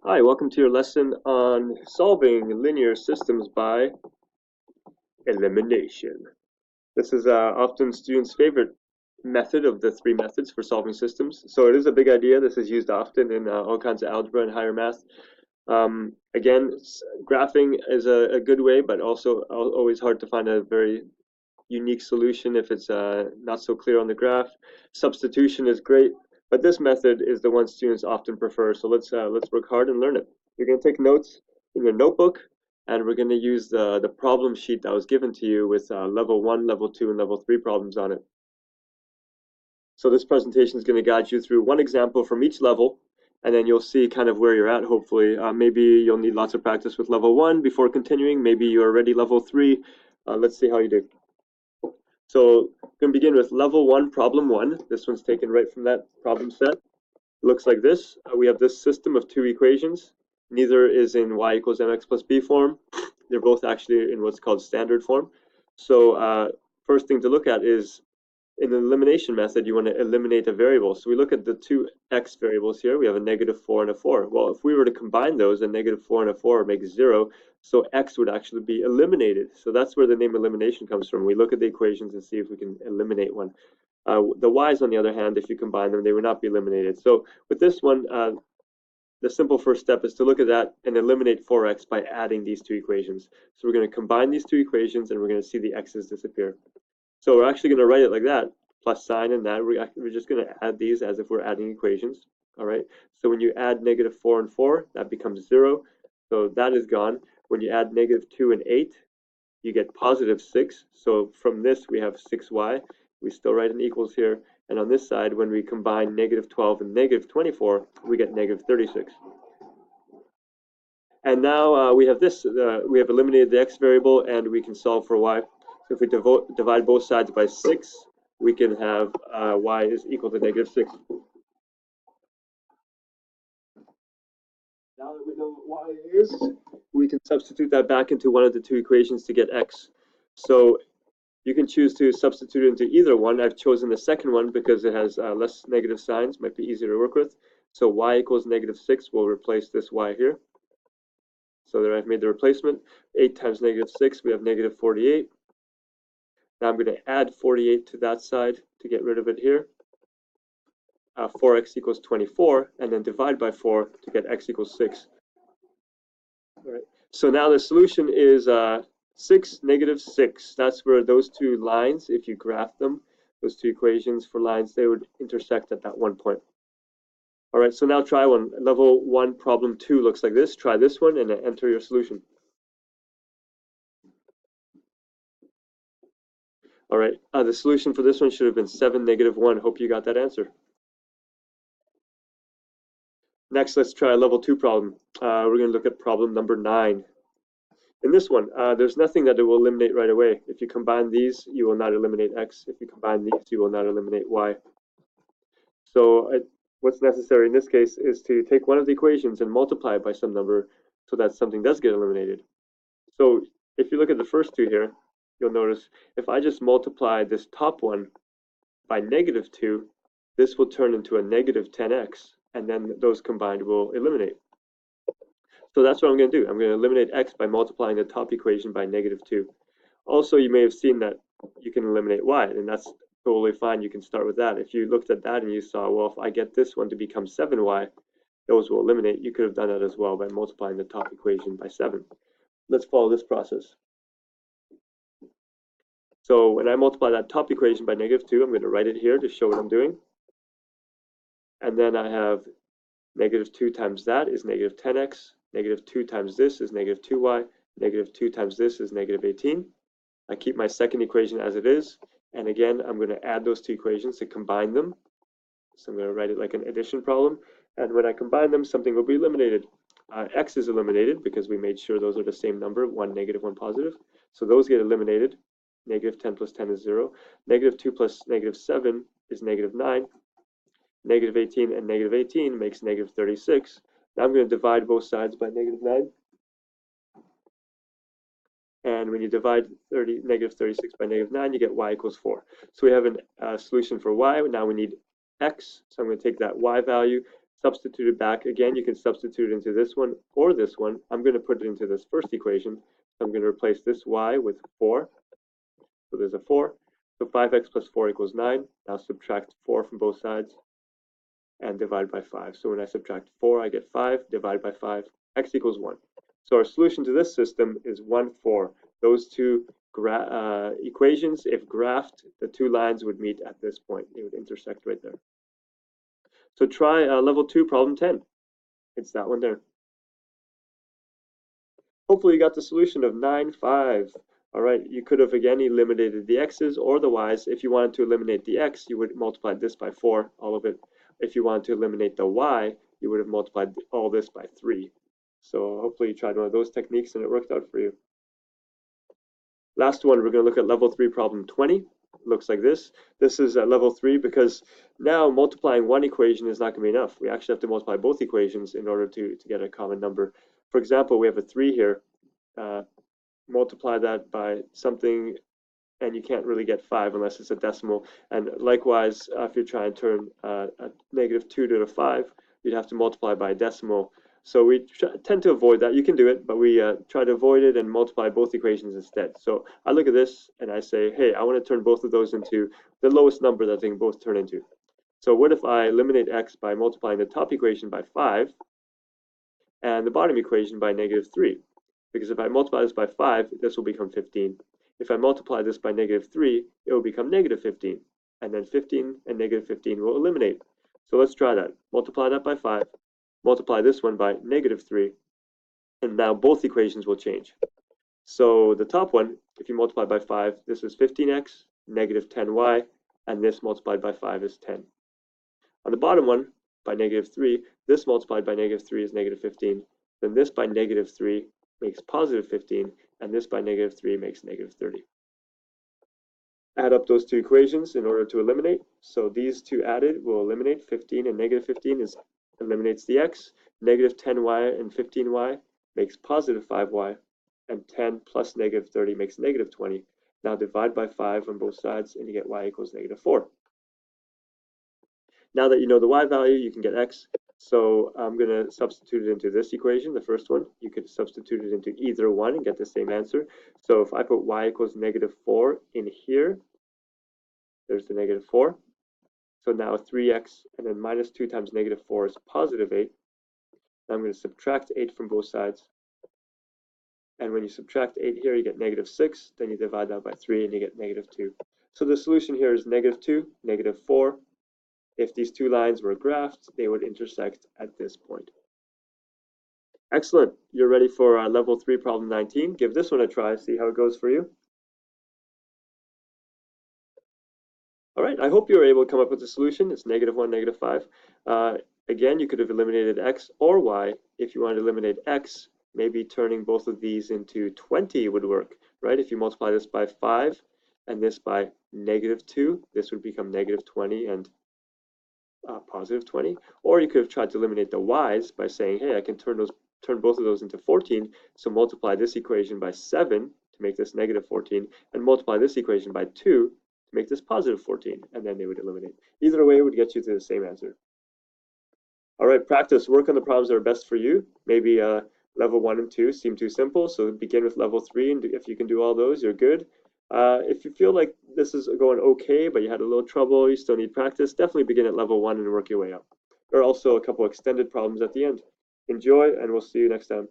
Hi, welcome to your lesson on solving linear systems by elimination. This is often students' favorite method of the three methods for solving systems. So it is a big idea. This is used often in all kinds of algebra and higher math. Again, graphing is a good way, but also always hard to find a very unique solution if it's not so clear on the graph. Substitution is great, but this method is the one students often prefer. So let's work hard and learn it. You're going to take notes in your notebook, and we're going to use the problem sheet that was given to you with level 1, level 2, and level 3 problems on it. So this presentation is going to guide you through one example from each level, and then you'll see kind of where you're at, hopefully. Maybe you'll need lots of practice with level 1 before continuing. Maybe you're already level 3. Let's see how you do. So I'm going to begin with level 1, problem 1. This one's taken right from that problem set. It looks like this. We have this system of two equations. Neither is in y equals mx plus b form. They're both actually in what's called standard form. So first thing to look at is in the elimination method, you want to eliminate a variable. So we look at the two x variables here. We have a -4 and a 4. Well, if we were to combine those, a -4 and a 4 makes 0. So x would actually be eliminated. So that's where the name elimination comes from. We look at the equations and see if we can eliminate one. The y's, on the other hand, if you combine them, they would not be eliminated. So with this one, the simple first step is to look at that and eliminate 4x by adding these two equations. So we're going to combine these two equations and we're going to see the x's disappear. So we're actually going to write it like that, plus sign and that. We're just going to add these as if we're adding equations. All right. So when you add -4 and 4, that becomes 0. So that is gone. When you add -2 and 8, you get +6. So from this, we have 6y. We still write an equals here. And on this side, when we combine -12 and -24, we get -36. And now we have this. We have eliminated the x variable, and we can solve for y. So if we divide both sides by 6, we can have y is equal to -6. Now that we know what y is, we can substitute that back into one of the two equations to get x. So you can choose to substitute into either one. I've chosen the second one because it has less negative signs, might be easier to work with. So y equals -6 will replace this y here. So there I've made the replacement. 8 times -6, we have -48. Now I'm going to add 48 to that side to get rid of it here. 4x equals 24, and then divide by 4 to get x equals 6. All right. So now the solution is 6, -6. That's where those two lines, if you graph them, those two equations for lines, they would intersect at that one point. All right, so now try one. Level 1, problem 2 looks like this. Try this one and enter your solution. All right, the solution for this one should have been 7, -1. Hope you got that answer. Next, let's try a level 2 problem. We're going to look at problem number 9. In this one, there's nothing that it will eliminate right away. If you combine these, you will not eliminate x. If you combine these, you will not eliminate y. So what's necessary in this case is to take one of the equations and multiply it by some number so that something does get eliminated. So if you look at the first two here, you'll notice if I just multiply this top one by -2, this will turn into a -10x, and then those combined will eliminate. So that's what I'm going to do. I'm going to eliminate x by multiplying the top equation by -2. Also, you may have seen that you can eliminate y, and that's totally fine. You can start with that. If you looked at that and you saw, well, if I get this one to become 7y, those will eliminate. You could have done that as well by multiplying the top equation by 7. Let's follow this process. So when I multiply that top equation by -2, I'm going to write it here to show what I'm doing. And then I have -2 times that is -10x. -2 times this is -2y. -2 times this is -18. I keep my second equation as it is. And again, I'm going to add those two equations to combine them. So I'm going to write it like an addition problem. And when I combine them, something will be eliminated. X is eliminated because we made sure those are the same number, one negative, one positive. So those get eliminated. -10 plus 10 is 0. -2 plus -7 is -9. -18 and -18 makes -36. Now I'm going to divide both sides by -9. And when you divide -36 by -9, you get y equals 4. So we have a solution for y. Now we need x. So I'm going to take that y value, substitute it back. Again, you can substitute it into this one or this one. I'm going to put it into this first equation. So I'm going to replace this y with 4. So there's a 4. So 5x plus 4 equals 9. Now subtract 4 from both sides and divide by 5. So when I subtract 4, I get 5. Divide by 5, x equals 1. So our solution to this system is 1, 4. Those two equations, if graphed, the two lines would meet at this point. They would intersect right there. So try level 2, problem 10. It's that one there. Hopefully you got the solution of 9, 5. All right, you could have again eliminated the x's or the y's. If you wanted to eliminate the x, you would multiply this by 4, all of it. If you wanted to eliminate the y, you would have multiplied all this by 3. So hopefully you tried one of those techniques and it worked out for you. Last one, we're going to look at level 3 problem 20. Looks like this. This is at level 3 because now multiplying one equation is not going to be enough. We actually have to multiply both equations in order to get a common number. For example, we have a 3 here. Multiply that by something, and you can't really get 5 unless it's a decimal. And likewise, if you're trying to turn a -2 to a 5, you'd have to multiply by a decimal. So we tend to avoid that. You can do it, but we try to avoid it and multiply both equations instead. So I look at this and I say, hey, I want to turn both of those into the lowest number that they can both turn into. So what if I eliminate x by multiplying the top equation by 5 and the bottom equation by -3? Because if I multiply this by 5, this will become 15. If I multiply this by -3, it will become -15. And then 15 and -15 will eliminate. So let's try that. Multiply that by 5. Multiply this one by -3. And now both equations will change. So the top one, if you multiply by 5, this is 15x, -10y, and this multiplied by 5 is 10. On the bottom one, by -3, this multiplied by -3 is -15. Then this by -3 makes +15, and this by -3 makes -30. Add up those two equations in order to eliminate. So these two added will eliminate. 15 and -15 eliminates the x. -10y and 15y makes +5y, and 10 plus -30 makes -20. Now divide by 5 on both sides, and you get y equals -4. Now that you know the y value, you can get x. So I'm going to substitute it into this equation, the first one. You could substitute it into either one and get the same answer. So if I put y equals -4 in here, there's the -4. So now 3x, and then -2 times -4 is +8. Now I'm going to subtract 8 from both sides. And when you subtract 8 here, you get -6. Then you divide that by 3, and you get -2. So the solution here is -2, -4. If these two lines were graphed, they would intersect at this point. Excellent. You're ready for level 3 problem 19. Give this one a try, see how it goes for you. All right, I hope you were able to come up with a solution. It's -1, -5. Again, you could have eliminated x or y. If you wanted to eliminate x, maybe turning both of these into 20 would work, right? If you multiply this by 5 and this by -2, this would become -20 and +20. Or you could have tried to eliminate the y's by saying, hey, I can turn both of those into 14. So multiply this equation by 7 to make this -14, and multiply this equation by 2 to make this +14, and then they would eliminate. Either way would get you to the same answer. All right, practice. Work on the problems that are best for you. Maybe level 1 and 2 seem too simple, so begin with level 3, and if you can do all those, you're good. If you feel like this is going okay, but you had a little trouble, you still need practice, definitely begin at level 1 and work your way up. There are also a couple extended problems at the end. Enjoy, and we'll see you next time.